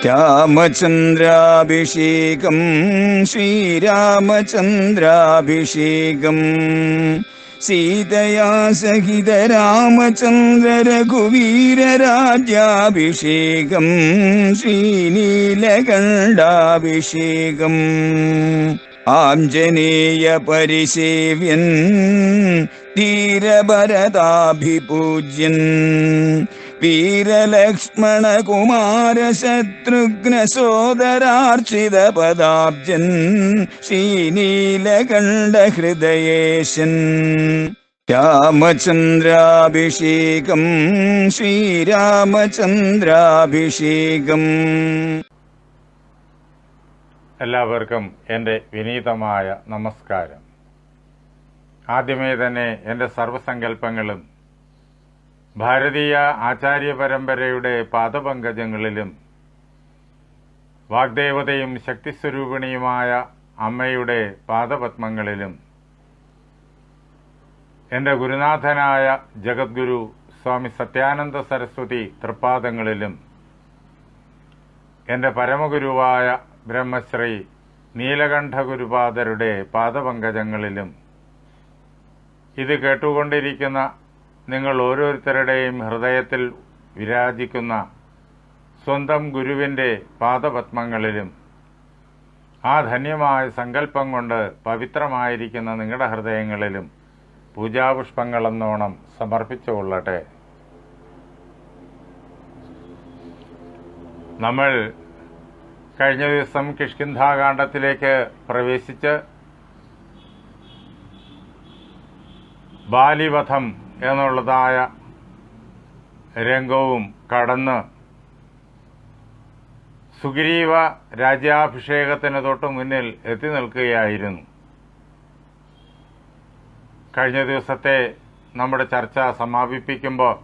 രാമചന്ദ്രാഭിഷേകം ശ്രീരാമചന്ദ്രാഭിഷേകം സീതയാ സഹിത രാമചന്ദ്ര രഘുവീരരാജ്യാഭിഷേകം ശ്രീനീലകണ്ഠാഭിഷേകം ആഞ്ജനേയ പരിസേവ്യൻ ധീരഭരതാഭിപൂജ്യൻ വീരലക്ഷ്മണ കുമാര ശത്രുഘ്ന സോദരാർച്ചിത പദാബ്ജൻ ശ്രീനീലകണ്ഠ ഹൃദയേശൻ രാമചന്ദ്രാഭിഷേകം ശ്രീരാമചന്ദ്രാഭിഷേകം. എല്ലാവർക്കും എൻ്റെ വിനീതമായ നമസ്കാരം. ആദ്യമേ തന്നെ എൻ്റെ സർവസങ്കല്പങ്ങളും ഭാരതീയ ആചാര്യ പരമ്പരയുടെ പാദപങ്കജങ്ങളിലും വാഗ്ദേവതയും ശക്തിസ്വരൂപിണിയുമായ അമ്മയുടെ പാദപത്മങ്ങളിലും എൻ്റെ ഗുരുനാഥനായ ജഗദ്ഗുരു സ്വാമി സത്യാനന്ദ സരസ്വതി തൃപ്പാദങ്ങളിലും എൻ്റെ പരമഗുരുവായ ബ്രഹ്മശ്രീ നീലകണ്ഠ ഗുരുപാദരുടെ പാദപങ്കജങ്ങളിലും ഇത് കേട്ടുകൊണ്ടിരിക്കുന്ന നിങ്ങൾ ഓരോരുത്തരുടെയും ഹൃദയത്തിൽ വിരാജിക്കുന്ന സ്വന്തം ഗുരുവിൻ്റെ പാദപത്മങ്ങളിലും ആ ധന്യമായ സങ്കല്പം കൊണ്ട് പവിത്രമായിരിക്കുന്ന നിങ്ങളുടെ ഹൃദയങ്ങളിലും പൂജാപുഷ്പങ്ങളെന്നോണം സമർപ്പിച്ചുകൊള്ളട്ടെ. നമ്മൾ കഴിഞ്ഞ ദിവസം കിഷ്കിന്ധാകാന്ഡത്തിലേക്ക് പ്രവേശിച്ച് ബാലിവധം എന്നുള്ളതായ രംഗവും കടന്ന് സുഗ്രീവ രാജ്യാഭിഷേകത്തിന് തൊട്ട് മുന്നിൽ എത്തി നിൽക്കുകയായിരുന്നു. കഴിഞ്ഞ ദിവസത്തെ നമ്മുടെ ചർച്ച സമാപിപ്പിക്കുമ്പോൾ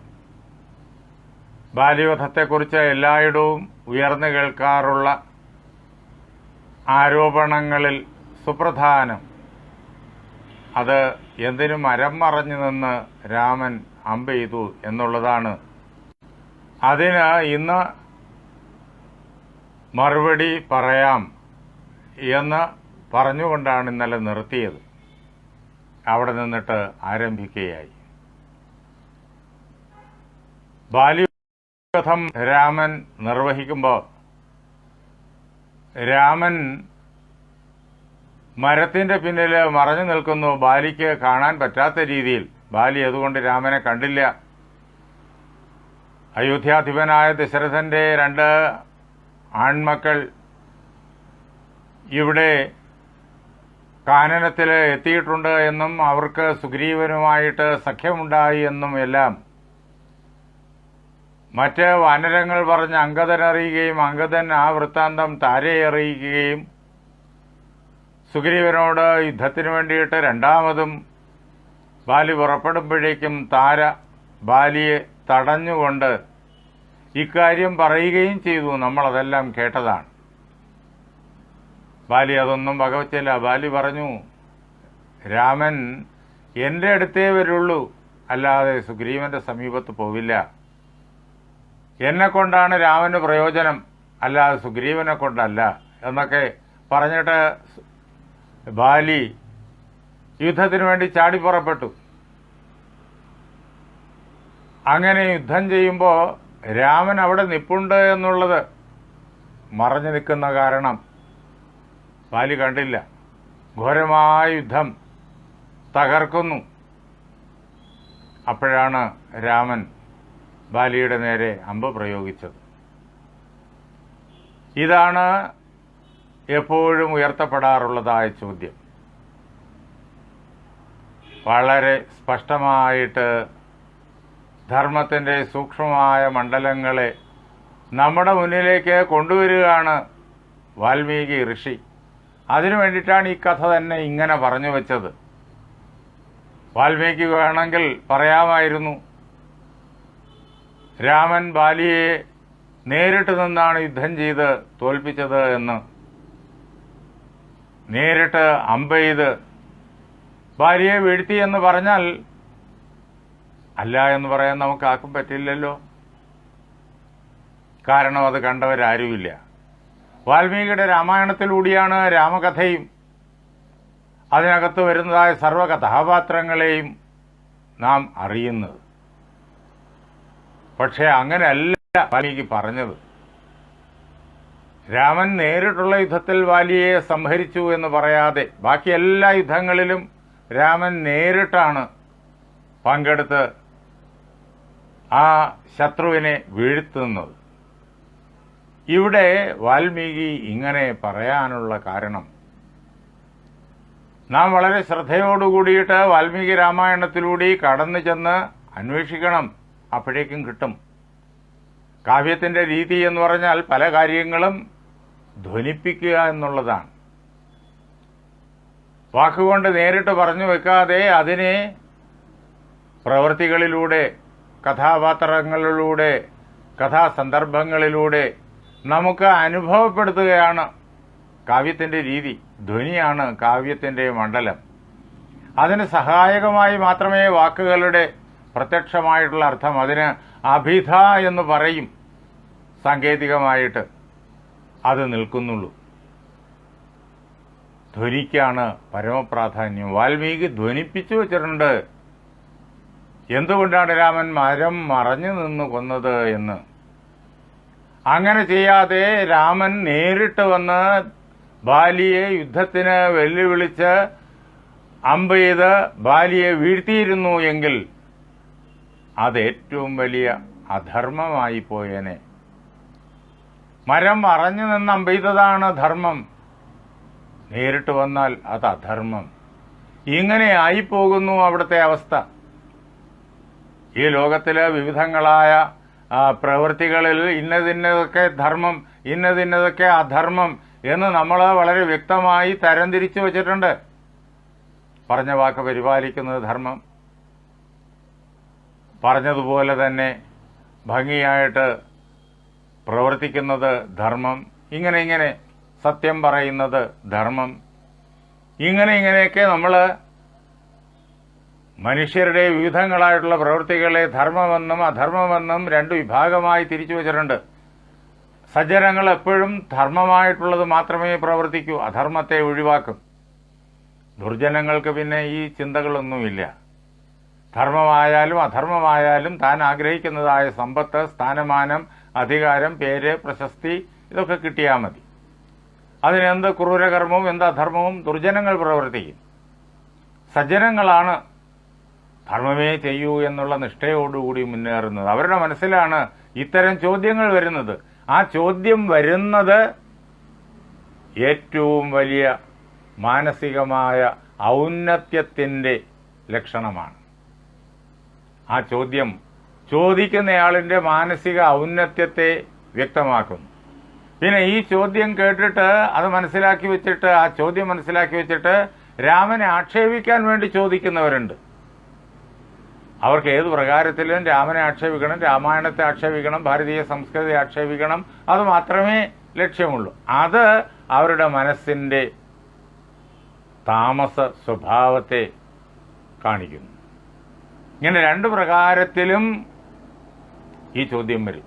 ബാലിവധത്തെക്കുറിച്ച് എല്ലായിടവും ഉയർന്നു കേൾക്കാറുള്ള ആരോപണങ്ങളിൽ സുപ്രധാനം അത് എന്തിനും മരം മറഞ്ഞു നിന്ന് രാമൻ അമ്പെയ്തു എന്നുള്ളതാണ്. അതിന് ഇന്ന് മറുപടി പറയാം എന്ന് പറഞ്ഞുകൊണ്ടാണ് ഇന്നലെ നിർത്തിയത്. അവിടെ നിന്നിട്ട് ആരംഭിക്കുകയായി. ബാലിവധം രാമൻ നിർവഹിക്കുമ്പോൾ രാമൻ മരത്തിന്റെ പിന്നിൽ മറഞ്ഞു നിൽക്കുന്നു. ബാലിക്ക് കാണാൻ പറ്റാത്ത രീതിയിൽ. ബാലി അതുകൊണ്ട് രാമനെ കണ്ടില്ല. അയോധ്യാധിപനായ ദശരഥന്റെ 2 ആൺമക്കൾ ഇവിടെ കാനനത്തിൽ എത്തിയിട്ടുണ്ട് എന്നും അവർക്ക് സുഗ്രീവനുമായിട്ട് സഖ്യമുണ്ടായി എന്നും എല്ലാം മറ്റ് വാനരങ്ങൾ പറഞ്ഞ് അംഗദൻ അറിയുകയും അംഗദൻ ആ വൃത്താന്തം താരയെ അറിയിക്കുകയും സുഗ്രീവനോട് യുദ്ധത്തിന് വേണ്ടിയിട്ട് രണ്ടാമതും ബാലി പുറപ്പെടുമ്പോഴേക്കും താര ബാലിയെ തടഞ്ഞുകൊണ്ട് ഇക്കാര്യം പറയുകയും ചെയ്തു. നമ്മളതെല്ലാം കേട്ടതാണ്. ബാലി അതൊന്നും വകവച്ചില്ല. ബാലി പറഞ്ഞു, രാമൻ എൻ്റെ അടുത്തേ വരുള്ളൂ, അല്ലാതെ സുഗ്രീവന്റെ സമീപത്ത് പോവില്ല. എന്നെ കൊണ്ടാണ് രാമന് പ്രയോജനം, അല്ലാതെ സുഗ്രീവനെ കൊണ്ടല്ല എന്നൊക്കെ പറഞ്ഞിട്ട് ബാലി യുദ്ധത്തിന് വേണ്ടി ചാടിപ്പുറപ്പെട്ടു. അങ്ങനെ യുദ്ധം ചെയ്യുമ്പോൾ രാമൻ അവിടെ നിപ്പുണ്ട് എന്നുള്ളത് മറഞ്ഞു നിൽക്കുന്ന കാരണം ബാലി കണ്ടില്ല. ഘോരമായ യുദ്ധം തകർക്കുന്നു. അപ്പോഴാണ് രാമൻ ബാലിയുടെ നേരെ അമ്പ് പ്രയോഗിച്ചത്. ഇതാണ് എപ്പോഴും ഉയർത്തപ്പെടാറുള്ളതായ ചോദ്യം. വളരെ സ്പഷ്ടമായിട്ട് ധർമ്മത്തിൻ്റെ സൂക്ഷ്മമായ മണ്ഡലങ്ങളെ നമ്മുടെ മുന്നിലേക്ക് കൊണ്ടുവരികയാണ് വാൽമീകി ഋഷി. അതിനു വേണ്ടിയിട്ടാണ് ഈ കഥ തന്നെ ഇങ്ങനെ പറഞ്ഞു വെച്ചത്. വാൽമീകി വേണമെങ്കിൽ പറയാമായിരുന്നു, രാമൻ ബാലിയെ നേരിട്ട് നിന്നാണ് യുദ്ധം ചെയ്ത് തോൽപ്പിച്ചത് എന്ന്. നേരിട്ട് അമ്പെയ്ത് ഭാര്യയെ വീഴ്ത്തി എന്ന് പറഞ്ഞാൽ അല്ല എന്ന് പറയാൻ നമുക്ക് ആർക്കും പറ്റില്ലല്ലോ. കാരണം അത് കണ്ടവരാരുമില്ല. വാൽമീകിയുടെ രാമായണത്തിലൂടെയാണ് രാമകഥയും അതിനകത്ത് വരുന്നതായ സർവ്വ കഥാപാത്രങ്ങളെയും നാം അറിയുന്നത്. പക്ഷേ അങ്ങനെയല്ല വാൽമീകി പറഞ്ഞത്. രാമൻ നേരിട്ടുള്ള യുദ്ധത്തിൽ വാലിയെ സംഹരിച്ചു എന്ന് പറയാതെ ബാക്കി എല്ലാ യുദ്ധങ്ങളിലും രാമൻ നേരിട്ടാണ് പങ്കെടുത്ത് ആ ശത്രുവിനെ വീഴ്ത്തുന്നത്. ഇവിടെ വാൽമീകി ഇങ്ങനെ പറയാനുള്ള കാരണം, നാം വളരെ ശ്രദ്ധയോടുകൂടിയിട്ട് വാൽമീകി രാമായണത്തിലൂടെ കടന്നു ചെന്ന് അന്വേഷിക്കണം. അപ്പോഴേക്കും കിട്ടും. കാവ്യത്തിൻ്റെ രീതി എന്ന് പറഞ്ഞാൽ പല കാര്യങ്ങളും ധ്വനിപ്പിക്കുക എന്നുള്ളതാണ്. വാക്കുകൊണ്ട് നേരിട്ട് പറഞ്ഞു വെക്കാതെ അതിനെ പ്രവൃത്തികളിലൂടെ, കഥാപാത്രങ്ങളിലൂടെ, കഥാസന്ദർഭങ്ങളിലൂടെ നമുക്ക് അനുഭവപ്പെടുത്തുകയാണ് കാവ്യത്തിൻ്റെ രീതി. ധ്വനിയാണ് കാവ്യത്തിൻ്റെ മണ്ഡലം. അതിന് സഹായകമായി മാത്രമേ വാക്കുകളുടെ പ്രത്യക്ഷമായിട്ടുള്ള അർത്ഥം, അതിന് അഭിധ എന്ന് പറയും, സാങ്കേതികമായിട്ട് അത് നിൽക്കുന്നുള്ളൂ. ധ്വനിക്കാണ് പരമപ്രാധാന്യം. വാൽമീകി ധ്വനിപ്പിച്ചു വച്ചിട്ടുണ്ട്. എന്തുകൊണ്ടാണ് രാമൻ മരം മറഞ്ഞു നിന്ന് കൊന്നത് എന്ന്. അങ്ങനെ ചെയ്യാതെ രാമൻ നേരിട്ട് വന്ന് ബാലിയെ യുദ്ധത്തിന് വെല്ലുവിളിച്ച് അമ്പ് ചെയ്ത് ബാലിയെ വീഴ്ത്തിയിരുന്നു എങ്കിൽ അത് ഏറ്റവും വലിയ അധർമ്മമായി പോയേനെ. മരം മറഞ്ഞു നിന്ന് അമ്പെയ്തതാണ് ധർമ്മം, നേരിട്ട് വന്നാൽ അത് അധർമ്മം. ഇങ്ങനെ ആയിപ്പോകുന്നു അവിടുത്തെ അവസ്ഥ. ഈ ലോകത്തിലെ വിവിധങ്ങളായ പ്രവൃത്തികളിൽ ഇന്നതിന്നതൊക്കെ ധർമ്മം, ഇന്നതിന്നതൊക്കെ അധർമ്മം എന്ന് നമ്മൾ വളരെ വ്യക്തമായി തരംതിരിച്ചു വച്ചിട്ടുണ്ട്. പറഞ്ഞ വാക്ക് പരിപാലിക്കുന്നത് ധർമ്മം, പറഞ്ഞതുപോലെ തന്നെ ഭംഗിയായിട്ട് പ്രവർത്തിക്കുന്നത് ധർമ്മം, ഇങ്ങനെ സത്യം പറയുന്നത് ധർമ്മം, ഇങ്ങനെയൊക്കെ നമ്മൾ മനുഷ്യരുടെ വിവിധങ്ങളായിട്ടുള്ള പ്രവൃത്തികളെ ധർമ്മമെന്നും അധർമ്മമെന്നും രണ്ട് വിഭാഗമായി തിരിച്ചു വച്ചിട്ടുണ്ട്. സജ്ജനങ്ങൾ എപ്പോഴും ധർമ്മമായിട്ടുള്ളത് മാത്രമേ പ്രവർത്തിക്കൂ, അധർമ്മത്തെ ഒഴിവാക്കും. ദുർജനങ്ങൾക്ക് പിന്നെ ഈ ചിന്തകളൊന്നുമില്ല. ധർമ്മമായാലും അധർമ്മമായാലും താൻ ആഗ്രഹിക്കുന്നതായ സമ്പത്ത്, സ്ഥാനമാനം, അധികാരം, പേര്, പ്രശസ്തി ഇതൊക്കെ കിട്ടിയാൽ മതി. അതിനെന്ത് ക്രൂരകർമ്മവും എന്ത് അധർമ്മവും ദുർജനങ്ങൾ പ്രവർത്തിക്കും. സജ്ജനങ്ങളാണ് ധർമ്മമേ ചെയ്യൂ എന്നുള്ള നിഷ്ഠയോടുകൂടി മുന്നേറുന്നത്. അവരുടെ മനസ്സിലാണ് ഇത്തരം ചോദ്യങ്ങൾ വരുന്നത്. ആ ചോദ്യം വരുന്നത് ഏറ്റവും വലിയ മാനസികമായ ഔന്നത്യത്തിൻ്റെ ലക്ഷണമാണ്. ആ ചോദ്യം ചോദിക്കുന്നയാളിൻ്റെ മാനസിക ഔന്നത്യത്തെ വ്യക്തമാക്കുന്നു. പിന്നെ ഈ ചോദ്യം കേട്ടിട്ട് അത് മനസ്സിലാക്കി വെച്ചിട്ട്, ആ ചോദ്യം മനസ്സിലാക്കി വെച്ചിട്ട് രാമനെ ആക്ഷേപിക്കാൻ വേണ്ടി ചോദിക്കുന്നവരുണ്ട്. അവർക്ക് ഏത് പ്രകാരത്തിലും രാമനെ ആക്ഷേപിക്കണം, രാമായണത്തെ ആക്ഷേപിക്കണം, ഭാരതീയ സംസ്കൃതി ആക്ഷേപിക്കണം, അത് മാത്രമേ ലക്ഷ്യമുള്ളൂ. അത് അവരുടെ മനസ്സിൻ്റെ താമസ സ്വഭാവത്തെ കാണിക്കുന്നു. ഇങ്ങനെ രണ്ട് പ്രകാരത്തിലും ഈ ചോദ്യം വരും.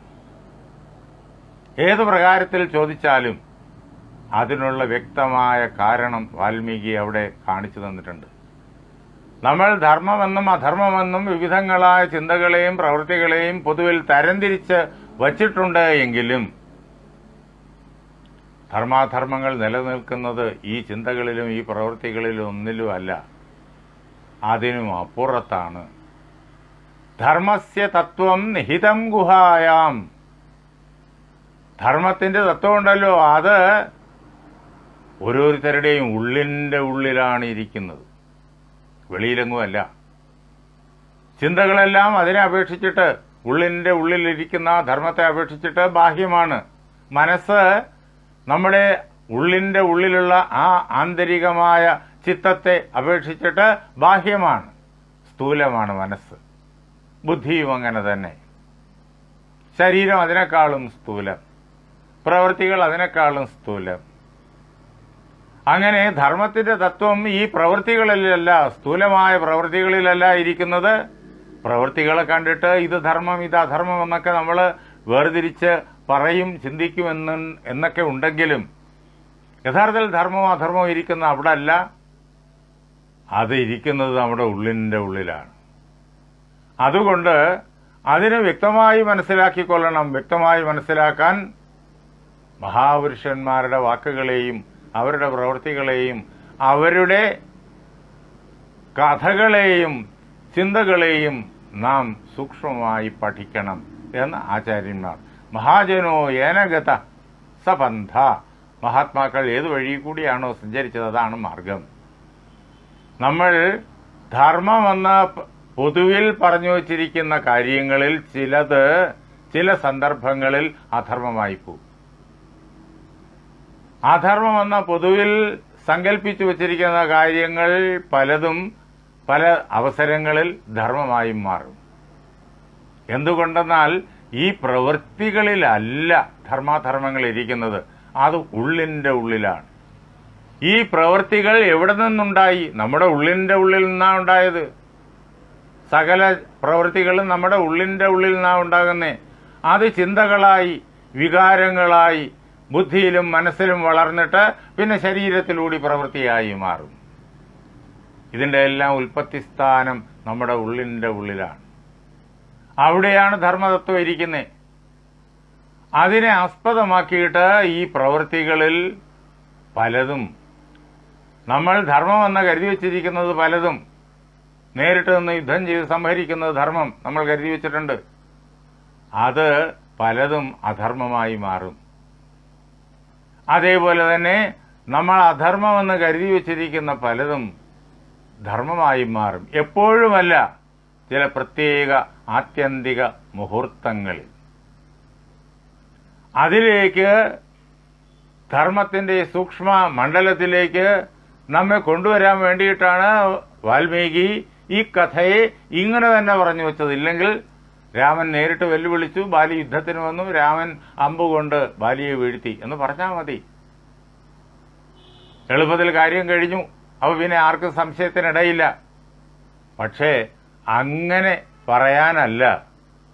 ഏത് പ്രകാരത്തിൽ ചോദിച്ചാലും അതിനുള്ള വ്യക്തമായ കാരണം വാൽമീകി അവിടെ കാണിച്ചു തന്നിട്ടുണ്ട്. നമ്മൾ ധർമ്മമെന്നും അധർമ്മമെന്നും വിവിധങ്ങളായ ചിന്തകളെയും പ്രവൃത്തികളെയും പൊതുവിൽ തരംതിരിച്ച് വച്ചിട്ടുണ്ട് എങ്കിലും ധർമാധർമ്മങ്ങൾ നിലനിൽക്കുന്നത് ഈ ചിന്തകളിലും ഈ പ്രവൃത്തികളിലും ഒന്നിലും അല്ല, അതിനും അപ്പുറത്താണ്. ധർമ്മസ്യ തത്വം നിഹിതം ഗുഹായാം. ധർമ്മത്തിന്റെ തത്വമുണ്ടല്ലോ, അത് ഓരോരുത്തരുടെയും ഉള്ളിൻ്റെ ഉള്ളിലാണ് ഇരിക്കുന്നത്, വെളിയിലെങ്ങുമല്ല. ചിന്തകളെല്ലാം അതിനെ അപേക്ഷിച്ചിട്ട്, ഉള്ളിൻ്റെ ഉള്ളിലിരിക്കുന്ന ധർമ്മത്തെ അപേക്ഷിച്ചിട്ട് ബാഹ്യമാണ്. മനസ്സ് നമ്മുടെ ഉള്ളിൻ്റെ ഉള്ളിലുള്ള ആ ആന്തരികമായ ചിത്തത്തെ അപേക്ഷിച്ചിട്ട് ബാഹ്യമാണ്, സ്ഥൂലമാണ് മനസ്സ്. ബുദ്ധിയും അങ്ങനെ തന്നെ. ശരീരം അതിനേക്കാളും സ്ഥൂലം, പ്രവൃത്തികൾ അതിനേക്കാളും സ്ഥൂലം. അങ്ങനെ ധർമ്മത്തിന്റെ തത്വം ഈ പ്രവൃത്തികളിലല്ല, സ്ഥൂലമായ പ്രവൃത്തികളിലല്ല ഇരിക്കുന്നത്. പ്രവൃത്തികളെ കണ്ടിട്ട് ഇത് ധർമ്മം ഇത് അധർമ്മം എന്നൊക്കെ നമ്മൾ വേർതിരിച്ച് പറയും, ചിന്തിക്കും എന്നൊക്കെ ഉണ്ടെങ്കിലും യഥാർത്ഥത്തിൽ ധർമ്മവും അധർമ്മവും ഇരിക്കുന്ന അവിടെ അല്ല, അത് ഇരിക്കുന്നത് നമ്മുടെ ഉള്ളിൻ്റെ ഉള്ളിലാണ്. അതുകൊണ്ട് അതിനെ വ്യക്തമായി മനസ്സിലാക്കിക്കൊള്ളണം. വ്യക്തമായി മനസ്സിലാക്കാൻ മഹാപുരുഷന്മാരുടെ വാക്കുകളെയും അവരുടെ പ്രവൃത്തികളെയും അവരുടെ കഥകളെയും ചിന്തകളെയും നാം സൂക്ഷ്മമായി പഠിക്കണം എന്ന് ആചാര്യന്മാർ. മഹാജനോ ഏനഗത സപന്ഥ, മഹാത്മാക്കൾ ഏത് വഴി കൂടിയാണോ സഞ്ചരിച്ചത് അതാണ് മാർഗം. നമ്മൾ ധർമ്മമെന്ന പൊതുവിൽ പറഞ്ഞു വച്ചിരിക്കുന്ന കാര്യങ്ങളിൽ ചിലത് ചില സന്ദർഭങ്ങളിൽ അധർമ്മമായി പോകും. അധർമ്മമെന്ന പൊതുവിൽ സങ്കല്പിച്ചു വച്ചിരിക്കുന്ന കാര്യങ്ങൾ പലതും പല അവസരങ്ങളിൽ ധർമ്മമായും മാറും. എന്തുകൊണ്ടെന്നാൽ ഈ പ്രവൃത്തികളിലല്ല ധർമാധർമ്മങ്ങൾ ഇരിക്കുന്നത്, അത് ഉള്ളിൻ്റെ ഉള്ളിലാണ്. ഈ പ്രവൃത്തികൾ എവിടെ നിന്നുണ്ടായി? നമ്മുടെ ഉള്ളിൻ്റെ ഉള്ളിൽ നിന്നാണ് ഉണ്ടായത്. സകല പ്രവൃത്തികളും നമ്മുടെ ഉള്ളിൻ്റെ ഉള്ളിൽ നിന്നാണ് ഉണ്ടാകുന്നത്. അത് ചിന്തകളായി, വികാരങ്ങളായി, ബുദ്ധിയിലും മനസ്സിലും വളർന്നിട്ട് പിന്നെ ശരീരത്തിലൂടെ പ്രവൃത്തിയായി മാറും. ഇതിൻ്റെ എല്ലാം ഉൽപ്പത്തി സ്ഥാനം നമ്മുടെ ഉള്ളിൻ്റെ ഉള്ളിലാണ്. അവിടെയാണ് ധർമ്മതത്വം ഇരിക്കുന്നത്. അതിനെ ആസ്പദമാക്കിയിട്ട് ഈ പ്രവൃത്തികളിൽ പലതും നമ്മൾ ധർമ്മമെന്ന് കരുതി വച്ചിരിക്കുന്നത് പലതും, നേരിട്ട് നിന്ന് യുദ്ധം ചെയ്ത് സംഹരിക്കുന്നത് ധർമ്മം നമ്മൾ കരുതി വച്ചിട്ടുണ്ട്, അത് പലതും അധർമ്മമായി മാറും. അതേപോലെ തന്നെ നമ്മൾ അധർമ്മമെന്ന് കരുതി വച്ചിരിക്കുന്ന പലതും ധർമ്മമായി മാറും. എപ്പോഴുമല്ല, ചില പ്രത്യേക ആത്യന്തിക മുഹൂർത്തങ്ങളിൽ. അതിലേക്ക് ധർമ്മത്തിൻ്റെ സൂക്ഷ്മ മണ്ഡലത്തിലേക്ക് നമ്മെ കൊണ്ടുവരാൻ വേണ്ടിയിട്ടാണ് വാൽമീകി ഈ കഥയെ ഇങ്ങനെ തന്നെ പറഞ്ഞു വെച്ചത്. ഇല്ലെങ്കിൽ രാമൻ നേരിട്ട് വെല്ലുവിളിച്ചു, ബാലി യുദ്ധത്തിന് വന്നു, രാമൻ അമ്പുകൊണ്ട് ബാലിയെ വീഴ്ത്തി എന്ന് പറഞ്ഞാൽ മതി. എളുപ്പത്തിൽ കാര്യം കഴിഞ്ഞു. അപ്പോൾ പിന്നെ ആർക്കും സംശയത്തിനിടയില്ല. പക്ഷേ അങ്ങനെ പറയാനല്ല,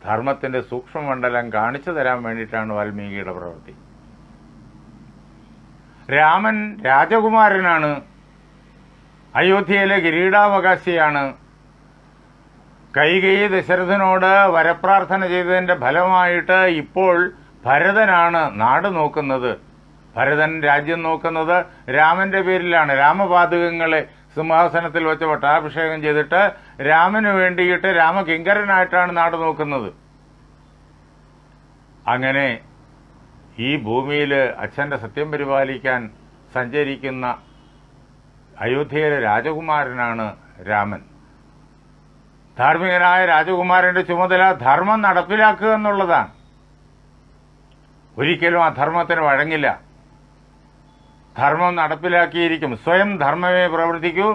ധർമ്മത്തിന്റെ സൂക്ഷ്മമണ്ഡലം കാണിച്ചു തരാൻ വേണ്ടിയിട്ടാണ് വാൽമീകിയുടെ പ്രവൃത്തി. രാമൻ രാജകുമാരനാണ്, അയോധ്യയിലെ കിരീടാവകാശിയാണ്. കൈകേയി ദശരഥനോട് വരപ്രാർത്ഥന ചെയ്തതിന്റെ ഫലമായിട്ട് ഇപ്പോൾ ഭരതനാണ് നാട് നോക്കുന്നത്. ഭരതൻ രാജ്യം നോക്കുന്നത് രാമന്റെ പേരിലാണ്. രാമപാദുകങ്ങളെ സിംഹാസനത്തിൽ വെച്ച് പട്ടാഭിഷേകം ചെയ്തിട്ട് രാമന് വേണ്ടിയിട്ട് രാമകിങ്കരനായിട്ടാണ് നാട് നോക്കുന്നത്. അങ്ങനെ ഈ ഭൂമിയിൽ അച്ഛന്റെ സത്യം പരിപാലിക്കാൻ സഞ്ചരിക്കുന്ന അയോധ്യയിലെ രാജകുമാരനാണ് രാമൻ. ധാർമ്മികനായ രാജകുമാരന്റെ ചുമതല ധർമ്മം നടപ്പിലാക്കുക എന്നുള്ളതാണ്. ഒരിക്കലും അധർമ്മത്തിന് വഴങ്ങില്ല. ധർമ്മം നടപ്പിലാക്കിയിരിക്കും. സ്വയം ധർമ്മമേ പ്രവർത്തിക്കൂ,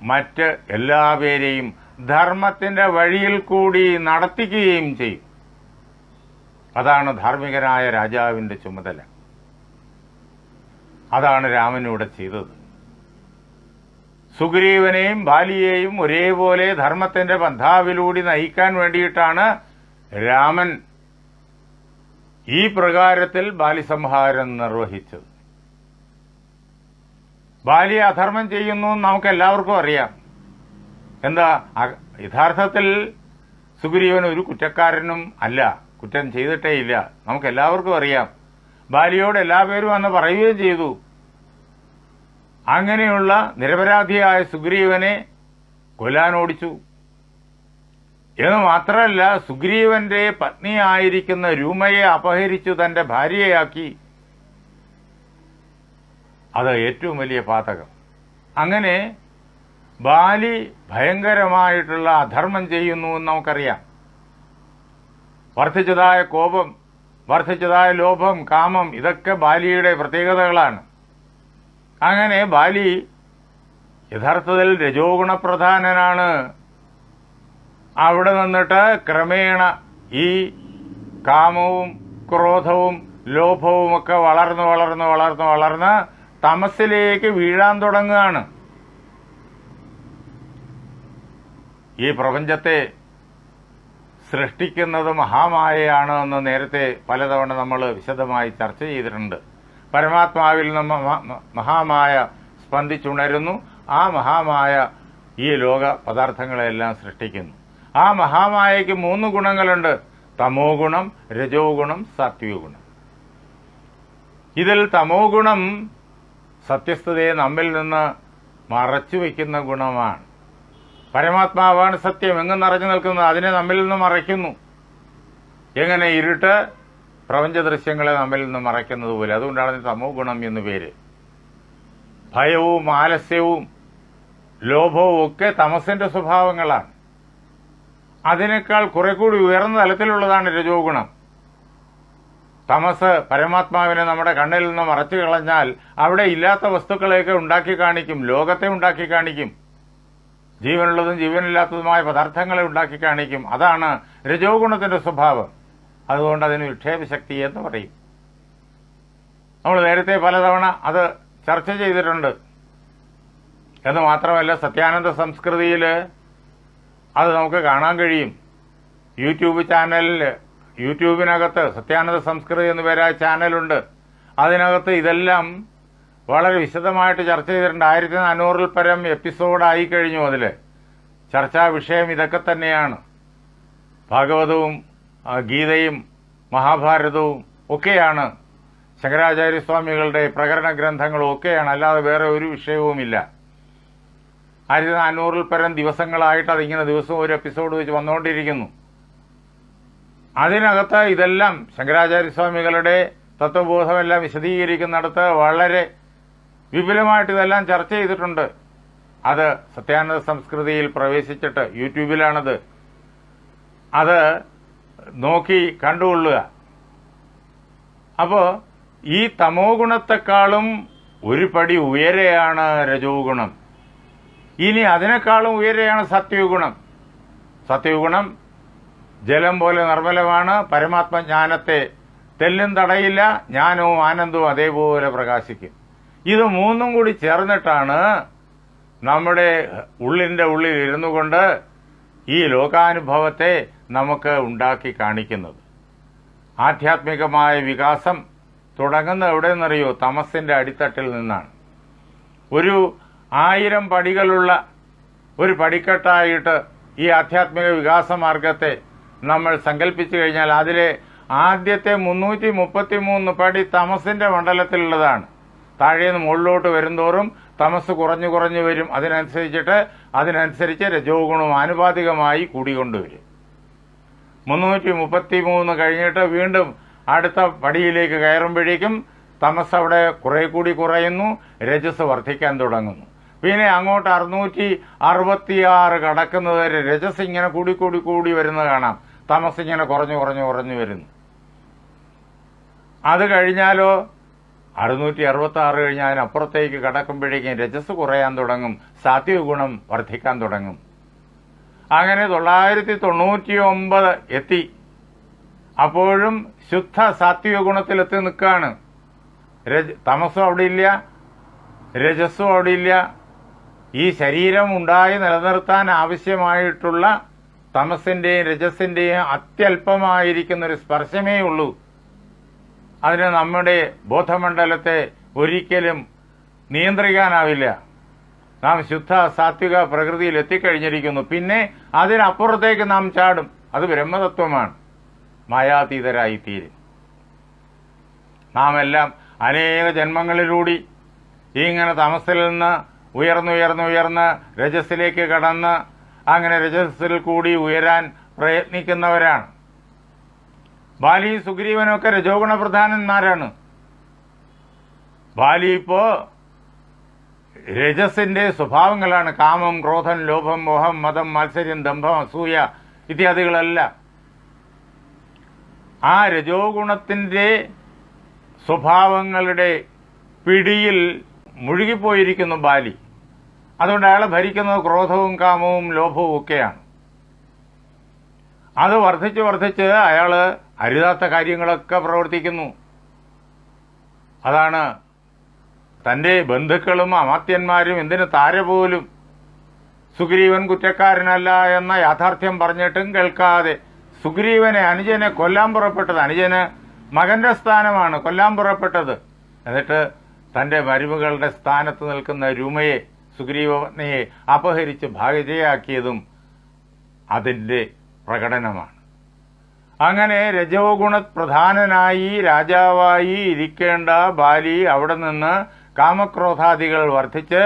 മറ്റ് എല്ലാവരെയും ധർമ്മത്തിന്റെ വഴിയിൽ കൂടി നടത്തിക്കുകയും ചെയ്യും. അതാണ് ധാർമ്മികനായ രാജാവിന്റെ ചുമതല. അതാണ് രാമനിവിടെ ചെയ്തത്. സുഗ്രീവനെയും ബാലിയെയും ഒരേപോലെ ധർമ്മത്തിന്റെ പന്ഥാവിലൂടെ നയിക്കാൻ വേണ്ടിയിട്ടാണ് രാമൻ ഈ പ്രകാരത്തിൽ ബാലി സംഹാരം നിർവഹിച്ചത്. ബാലി അധർമ്മം ചെയ്യുന്നു നമുക്ക് എല്ലാവർക്കും അറിയാം. എന്താ, യഥാർത്ഥത്തിൽ സുഗ്രീവൻ ഒരു കുറ്റക്കാരനും അല്ല, കുറ്റം ചെയ്തിട്ടേ ഇല്ല, നമുക്ക് എല്ലാവർക്കും അറിയാം. ബാലിയോട് എല്ലാവരും അന്ന് പറയുകയും ചെയ്തു. അങ്ങനെയുള്ള നിരപരാധിയായ സുഗ്രീവനെ കൊല്ലാനോടിച്ചു എന്ന് മാത്രമല്ല, സുഗ്രീവന്റെ പത്നിയായിരിക്കുന്ന രൂമയെ അപഹരിച്ചു തന്റെ ഭാര്യയാക്കി. അത് ഏറ്റവും വലിയ പാതകം. അങ്ങനെ ബാലി ഭയങ്കരമായിട്ടുള്ള അധർമ്മം ചെയ്യുന്നു എന്ന് നമുക്കറിയാം. വർദ്ധിച്ചതായ കോപം, വർദ്ധിച്ചതായ ലോഭം, കാമം, ഇതൊക്കെ ബാലിയുടെ പ്രത്യേകതകളാണ്. അങ്ങനെ ബാലി യഥാർത്ഥത്തിൽ രജോ ഗുണപ്രധാനനാണ്. അവിടെ നിന്നിട്ട് ക്രമേണ ഈ കാമവും ക്രോധവും ലോഭവുമൊക്കെ വളർന്ന് വളർന്ന് വളർന്ന് വളർന്ന് തമസിലേക്ക് വീഴാൻ തുടങ്ങുകയാണ്. ഈ പ്രപഞ്ചത്തെ സൃഷ്ടിക്കുന്നത് മഹാമായയാണ് എന്ന് നേരത്തെ പലതവണ നമ്മൾ വിശദമായി ചർച്ച ചെയ്തിട്ടുണ്ട്. പരമാത്മാവിൽ നിന്ന് മഹാമായ സ്പന്ദിച്ചുണരുന്നു. ആ മഹാമായ ഈ ലോക പദാർത്ഥങ്ങളെല്ലാം സൃഷ്ടിക്കുന്നു. ആ മഹാമായയ്ക്ക് 3 ഗുണങ്ങളുണ്ട്: തമോ ഗുണം, രജോ ഗുണം, സാത്വിക ഗുണം. ഇതിൽ തമോ ഗുണം സത്യസ്ഥതയെ നമ്മിൽ നിന്ന് മറച്ചു വയ്ക്കുന്ന ഗുണമാണ്. പരമാത്മാവാണ് സത്യം, എങ്ങും നിറഞ്ഞു നിൽക്കുന്നത്, അതിനെ നമ്മിൽ നിന്ന് മറയ്ക്കുന്നു. എങ്ങനെ ഇരുട്ട് പ്രപഞ്ച ദൃശ്യങ്ങളെ നമ്മിൽ നിന്ന് മറയ്ക്കുന്നത് പോലെ. അതുകൊണ്ടാണ് തമോ ഗുണം എന്ന് പേര്. ഭയവും ആലസ്യവും ലോഭവും ഒക്കെ തമസിന്റെ സ്വഭാവങ്ങളാണ്. അതിനേക്കാൾ കുറെ കൂടി ഉയർന്ന തലത്തിലുള്ളതാണ് രജോ ഗുണം. തമസ് പരമാത്മാവിനെ നമ്മുടെ കണ്ണിൽ നിന്ന് മറച്ചു കളഞ്ഞാൽ അവിടെ ഇല്ലാത്ത വസ്തുക്കളെയൊക്കെ ഉണ്ടാക്കി കാണിക്കും, ലോകത്തെ ഉണ്ടാക്കി കാണിക്കും, ജീവനുള്ളതും ജീവനില്ലാത്തതുമായ പദാർത്ഥങ്ങളെ ഉണ്ടാക്കി കാണിക്കും. അതാണ് രജോ ഗുണത്തിന്റെ സ്വഭാവം. അതുകൊണ്ട് അതിന് വിക്ഷേപശക്തി എന്ന് പറയും. നമ്മൾ നേരത്തെ പലതവണ അത് ചർച്ച ചെയ്തിട്ടുണ്ട്. എന്ന് മാത്രമല്ല, സത്യാനന്ദ സംസ്കൃതിയിൽ അത് നമുക്ക് കാണാൻ കഴിയും. യൂട്യൂബിനകത്ത് സത്യാനന്ദ സംസ്കൃതി എന്ന് പേരായ ചാനലുണ്ട്. അതിനകത്ത് ഇതെല്ലാം വളരെ വിശദമായിട്ട് ചർച്ച ചെയ്തിട്ടുണ്ട്. 1400-ൽ പരം എപ്പിസോഡായി കഴിഞ്ഞു. അതിൽ ചർച്ചാ വിഷയം ഇതൊക്കെ തന്നെയാണ്. ഭാഗവതവും ഗീതയും മഹാഭാരതവും ഒക്കെയാണ്. ശങ്കരാചാര്യസ്വാമികളുടെ പ്രകരണ ഗ്രന്ഥങ്ങളും ഒക്കെയാണ്. അല്ലാതെ വേറെ ഒരു വിഷയവുമില്ല. 1400-ൽ പരം ദിവസങ്ങളായിട്ട് അതിങ്ങനെ ദിവസവും ഒരു എപ്പിസോഡ് വെച്ച് വന്നുകൊണ്ടിരിക്കുന്നു. അതിനകത്ത് ഇതെല്ലാം ശങ്കരാചാര്യസ്വാമികളുടെ തത്വബോധമെല്ലാം വിശദീകരിക്കുന്നിടത്ത് വളരെ വിപുലമായിട്ട് ഇതെല്ലാം ചർച്ച ചെയ്തിട്ടുണ്ട്. അത് സത്യാനന്ദ സംസ്കൃതിയിൽ പ്രവേശിച്ചിട്ട് യൂട്യൂബിലാണത്. അത് നോക്കി കണ്ടുകൊള്ളുക. അപ്പോൾ ഈ തമോ ഗുണത്തെക്കാളും ഒരു പടി ഉയരെയാണ് രജോ ഗുണം. ഇനി അതിനേക്കാളും ഉയരെയാണ് സത്വഗുണം. സത്വഗുണം ജലം പോലെ നിർമ്മലമാണ്. പരമാത്മജ്ഞാനത്തെ തെല്ലും തടയില്ല. ജ്ഞാനവും ആനന്ദവും അതേപോലെ പ്രകാശിക്കും. ഇത് 3ഉം കൂടി ചേർന്നിട്ടാണ് നമ്മുടെ ഉള്ളിൻ്റെ ഉള്ളിൽ ഇരുന്നു കൊണ്ട് ഈ ലോകാനുഭവത്തെ നമുക്ക് ഉണ്ടാക്കി കാണിക്കുന്നത്. ആധ്യാത്മികമായ വികാസം തുടങ്ങുന്ന എവിടെയെന്നറിയോ? തമസിന്റെ അടിത്തട്ടിൽ നിന്നാണ്. ഒരു 1000 പടികളുള്ള ഒരു പടിക്കെട്ടായിട്ട് ഈ ആധ്യാത്മിക വികാസ മാർഗത്തെ നമ്മൾ സങ്കല്പിച്ചു കഴിഞ്ഞാൽ അതിലെ ആദ്യത്തെ 333 പടി തമസിന്റെ മണ്ഡലത്തിലുള്ളതാണ്. താഴേന്ന് മുകളിലോട്ട് വരുന്തോറും തമസ് കുറഞ്ഞു കുറഞ്ഞു വരും. അതിനനുസരിച്ച് രജോ ഗുണം ആനുപാതികമായി കൂടിക്കൊണ്ടുവരും. 333 കഴിഞ്ഞിട്ട് വീണ്ടും അടുത്ത പടിയിലേക്ക് കയറുമ്പോഴേക്കും തമസ് അവിടെ കുറെ കൂടി കുറയുന്നു, രജസ് വർദ്ധിക്കാൻ തുടങ്ങുന്നു. പിന്നെ അങ്ങോട്ട് 666 കടക്കുന്നത് വരെ രജസ് ഇങ്ങനെ കൂടി വരുന്നത് കാണാം. തമസ് ഇങ്ങനെ കുറഞ്ഞു വരുന്നു. അത് കഴിഞ്ഞാലോ 666 കഴിഞ്ഞാൽ അതിനപ്പുറത്തേക്ക് കടക്കുമ്പോഴേക്കും രജസ് കുറയാൻ തുടങ്ങും, സാത്വിക ഗുണം വർദ്ധിക്കാൻ തുടങ്ങും. അങ്ങനെ 999 എത്തി. അപ്പോഴും ശുദ്ധ സാത്വിക ഗുണത്തിലെത്തി നിൽക്കുകയാണ്. തമസും അവിടെ ഇല്ല, രജസ്സും അവിടെ ഇല്ല. ഈ ശരീരം ഉണ്ടായി നിലനിർത്താൻ ആവശ്യമായിട്ടുള്ള തമസിന്റെയും രജസിന്റെയും അത്യല്പമായിരിക്കുന്നൊരു സ്പർശമേ ഉള്ളൂ. അതിന് നമ്മുടെ ബോധമണ്ഡലത്തെ ഒരിക്കലും നിയന്ത്രിക്കാനാവില്ല. നാം ശുദ്ധ സാത്വിക പ്രകൃതിയിൽ എത്തിക്കഴിഞ്ഞിരിക്കുന്നു. പിന്നെ അതിനപ്പുറത്തേക്ക് നാം ചാടും. അത് ബ്രഹ്മതത്വമാണ്. മായാതീതരായിത്തീരും. നാം എല്ലാം അനേക ജന്മങ്ങളിലൂടി ഇങ്ങനെ തമസിൽ നിന്ന് ഉയർന്ന് രജസിലേക്ക് കടന്ന് അങ്ങനെ രജസിൽ കൂടി ഉയരാൻ പ്രയത്നിക്കുന്നവരാണ്. ബാലിയും സുഗ്രീവനൊക്കെ രജോഗുണ പ്രധാനന്മാരാണ്. ബാലി ഇപ്പോ രജസിന്റെ സ്വഭാവങ്ങളാണ്. കാമം, ക്രോധം, ലോഭം, മോഹം, മതം, മാത്സര്യം, ദംഭം, അസൂയ ഇത്യാദികളെല്ലാം ആ രജോ ഗുണത്തിന്റെ സ്വഭാവങ്ങളുടെ പിടിയിൽ മുഴുകിപ്പോയിരിക്കുന്നു ബാലി. അതുകൊണ്ട് അയാളെ ഭരിക്കുന്നത് ക്രോധവും കാമവും ലോഭവും ഒക്കെയാണ്. അത് വർദ്ധിച്ച് അയാൾ അരുതാത്ത കാര്യങ്ങളൊക്കെ പ്രവർത്തിക്കുന്നു. അതാണ് തന്റെ ബന്ധുക്കളും അമാത്യന്മാരും എന്തിന് താര പോലും സുഗ്രീവൻ കുറ്റക്കാരനല്ല എന്ന യാഥാർത്ഥ്യം പറഞ്ഞിട്ടും കേൾക്കാതെ സുഗ്രീവനെ അനുജനെ കൊല്ലാൻ പുറപ്പെട്ടത്. അനുജന് മകന്റെ സ്ഥാനമാണ് കൊല്ലാൻ പുറപ്പെട്ടത്. എന്നിട്ട് തന്റെ മരുമകളുടെ സ്ഥാനത്ത് നിൽക്കുന്ന രുമയെ, സുഗ്രീവനെ അപഹരിച്ച് ഭാര്യയാക്കിയതും അതിന്റെ പ്രകടനമാണ്. അങ്ങനെ രജോ ഗുണ പ്രധാനനായി രാജാവായി ഇരിക്കേണ്ട ബാലി അവിടെ നിന്ന് കാമക്രോധാദികൾ വർദ്ധിച്ച്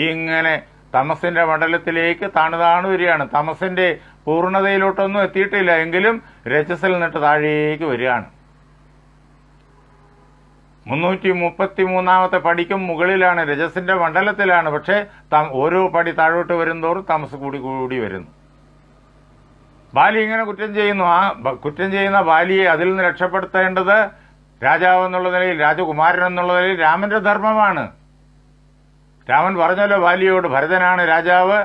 ഇങ്ങനെ തമസിന്റെ മണ്ഡലത്തിലേക്ക് താണു വരികയാണ്. തമസിന്റെ പൂർണ്ണതയിലോട്ടൊന്നും എത്തിയിട്ടില്ല, എങ്കിലും രജസിൽ നിന്നിട്ട് താഴേക്ക് വരികയാണ്. 333 പടിക്കും മുകളിലാണ്, രജസിന്റെ മണ്ഡലത്തിലാണ്. പക്ഷെ ഓരോ പടി താഴോട്ട് വരുന്തോറും തമസ് കൂടി വരുന്നു. ബാലി ഇങ്ങനെ കുറ്റം ചെയ്യുന്നു. ആ കുറ്റം ചെയ്യുന്ന ബാലിയെ അതിൽ നിന്ന് രക്ഷപ്പെടുത്തേണ്ടത് രാജാവ് എന്നുള്ള നിലയിൽ, രാജകുമാരൻ എന്നുള്ള നിലയിൽ രാമന്റെ ധർമ്മമാണ്. രാമൻ പറഞ്ഞല്ലോ ബാലിയോട്, ഭരതനാണ് രാജാവ്,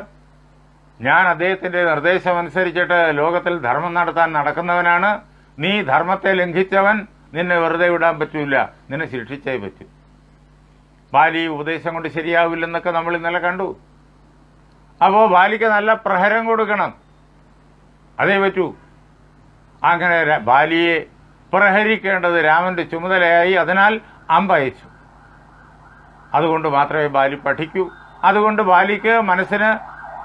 ഞാൻ അദ്ദേഹത്തിന്റെ നിർദ്ദേശമനുസരിച്ചിട്ട് ലോകത്തിൽ ധർമ്മം നടത്താൻ നടക്കുന്നവനാണ്. നീ ധർമ്മത്തെ ലംഘിച്ചവൻ, നിന്നെ വെറുതെ വിടാൻ പറ്റൂല, നിന്നെ ശിക്ഷിച്ചേ പറ്റൂ. ബാലി ഉപദേശം കൊണ്ട് ശരിയാവില്ലെന്നൊക്കെ നമ്മൾ ഇന്നലെ കണ്ടു. അപ്പോ ബാലിക്ക് നല്ല പ്രഹരം കൊടുക്കണം, അതേ പറ്റൂ. അങ്ങനെ ബാലിയെ പ്രഹരിക്കേണ്ടത് രാമന്റെ ചുമതലയായി. അതിനാൽ അമ്പയച്ചു. അതുകൊണ്ട് മാത്രമേ ബാലി പഠിക്കൂ. അതുകൊണ്ട് ബാലിക്ക് മനസ്സിന്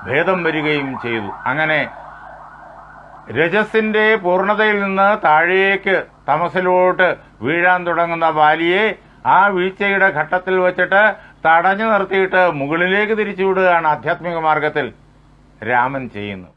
ഭേദം വരികയും ചെയ്തു. അങ്ങനെ രജസിന്റെ പൂർണ്ണതയിൽ നിന്ന് താഴേക്ക് തമസിലോട്ട് വീഴാൻ തുടങ്ങുന്ന ബാലിയെ ആ വീഴ്ചയുടെ ഘട്ടത്തിൽ വെച്ചിട്ട് തടഞ്ഞു നിർത്തിയിട്ട് മുകളിലേക്ക് തിരിച്ചുവിടുകയാണ് ആധ്യാത്മിക മാർഗത്തിൽ രാമൻ ചെയ്യുന്നത്.